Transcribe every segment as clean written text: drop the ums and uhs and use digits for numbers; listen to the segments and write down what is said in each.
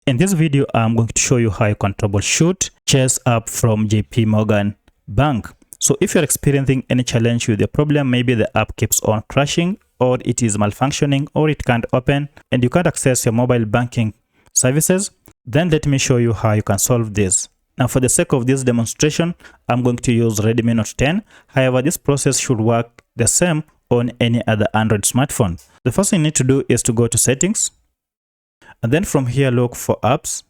In this video, I'm going to show you how you can troubleshoot Chase app from JP Morgan Bank. So if you're experiencing any challenge with your problem, maybe the app keeps on crashing, or it is malfunctioning, or it can't open, and you can't access your mobile banking services, then let me show you how you can solve this. Now, for the sake of this demonstration, I'm going to use Redmi Note 10. However, this process should work the same on any other Android smartphone. The first thing you need to do is to go to Settings, and then from here look for Apps,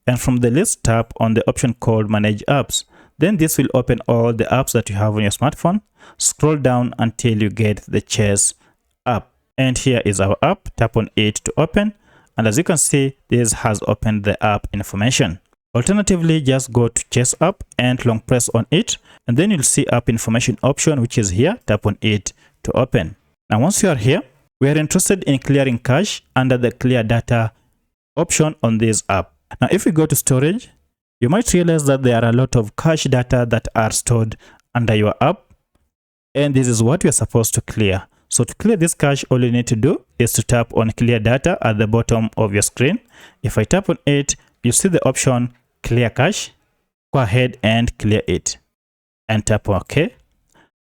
and from the list tap on the option called Manage Apps. Then this will open all the apps that you have on your smartphone. Scroll down until you get the Chase app, and here is our app. Tap on it to open, and as you can see, this has opened the app information. Alternatively, just go to Chase app and long press on it, and then you'll see app information option, which is here. Tap on it to open. Now once you are here, we are interested in clearing cache under the clear data option on this app. Now if we go to storage, you might realize that there are a lot of cache data that are stored under your app, and this is what we are supposed to clear. So to clear this cache, all you need to do is to tap on clear data at the bottom of your screen. If I tap on it, you see the option clear cache. Go ahead and clear it and tap on OK.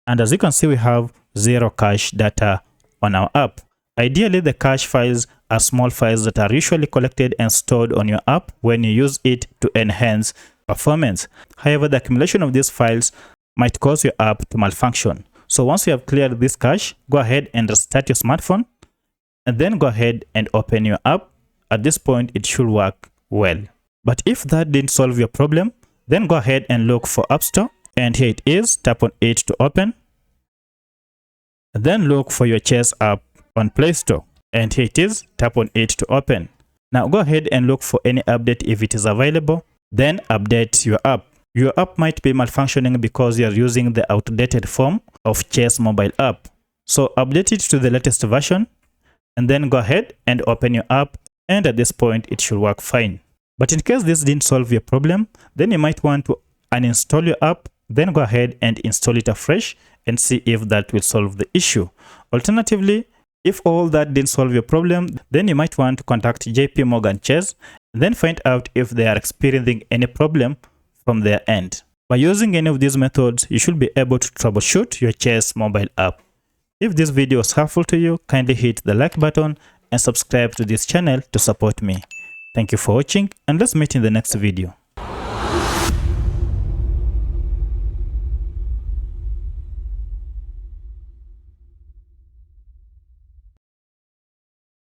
And as you can see, we have 0 cache data on our app. Ideally, the cache files are small files that are usually collected and stored on your app when you use it to enhance performance. However, the accumulation of these files might cause your app to malfunction. So once you have cleared this cache, go ahead and restart your smartphone, and then go ahead and open your app. At this point, it should work well. But if that didn't solve your problem, then go ahead and look for App Store, and here it is. Tap on it to open. Then look for your Chase app on Play Store, and here it is. Tap on it to open. Now go ahead and look for any update if it is available, then update your app. Your app might be malfunctioning because you are using the outdated form of Chase mobile app. So update it to the latest version, and then go ahead and open your app, and at this point it should work fine. But in case this didn't solve your problem, then you might want to uninstall your app, then go ahead and install it afresh and see if that will solve the issue. Alternatively, if all that didn't solve your problem, then you might want to contact JP Morgan Chase, then find out if they are experiencing any problem from their end. By using any of these methods, you should be able to troubleshoot your Chase mobile app. If this video was helpful to you, kindly hit the like button and subscribe to this channel to support me. Thank you for watching, and let's meet in the next video.